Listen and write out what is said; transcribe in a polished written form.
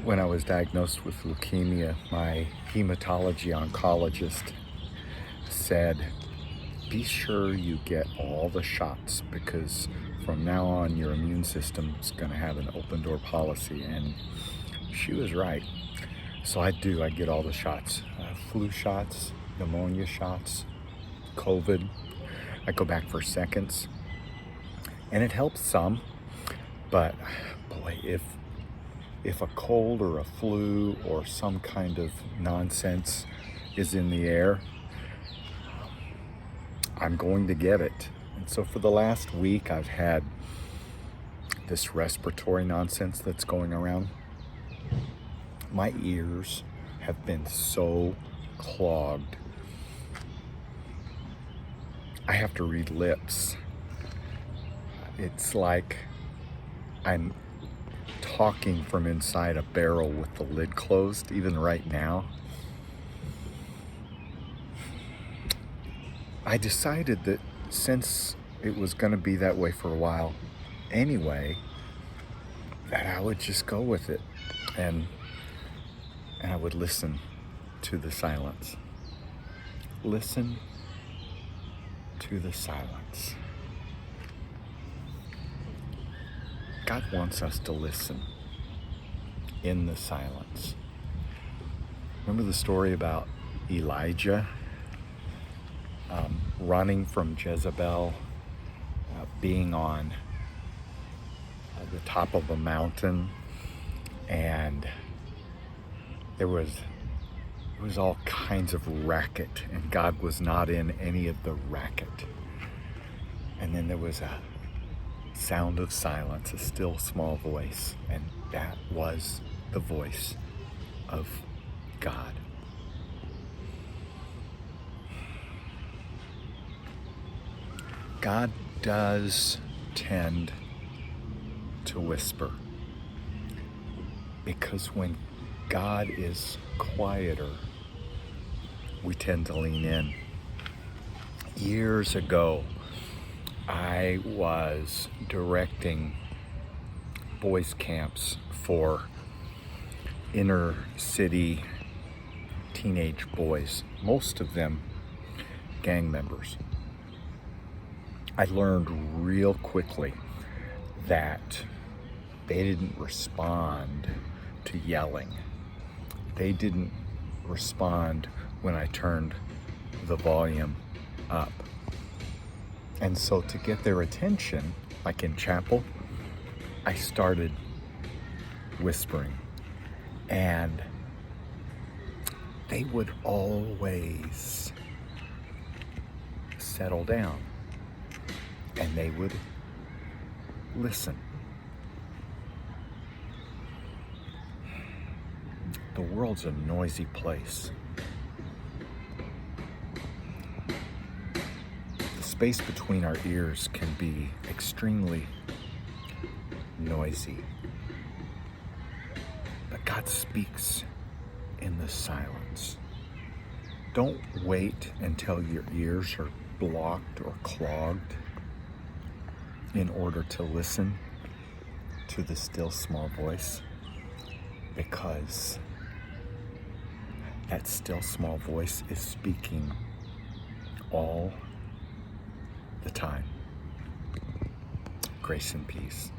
When I was diagnosed with leukemia, my hematology oncologist said, be sure you get all the shots because from now on your immune system is going to have an open door policy. And she was right. So I get all the shots, flu shots, pneumonia shots, COVID. I go back for seconds and it helps some, but boy, if a cold or a flu or some kind of nonsense is in the air, I'm going to get it. And so for the last week, I've had this respiratory nonsense that's going around. My ears have been so clogged. I have to read lips. It's like I'm talking from inside a barrel with the lid closed, even right now. I decided that since it was going to be that way for a while anyway, that I would just go with it and I would listen to the silence. Listen to the silence. God wants us to listen in the silence. Remember the story about Elijah running from Jezebel, being on the top of a mountain, and there was all kinds of racket, and God was not in any of the racket. And then there was a sound of silence, a still small voice, and that was the voice of God. God does tend to whisper, because when God is quieter, we tend to lean in. Years ago, I was directing boys camps for inner city teenage boys, most of them gang members. I learned real quickly that they didn't respond to yelling. They didn't respond when I turned the volume up. And so to get their attention, like in chapel, I started whispering. And they would always settle down and they would listen. The world's a noisy place. The space between our ears can be extremely noisy. But God speaks in the silence. Don't wait until your ears are blocked or clogged in order to listen to the still small voice, because that still small voice is speaking all the time. Grace and peace.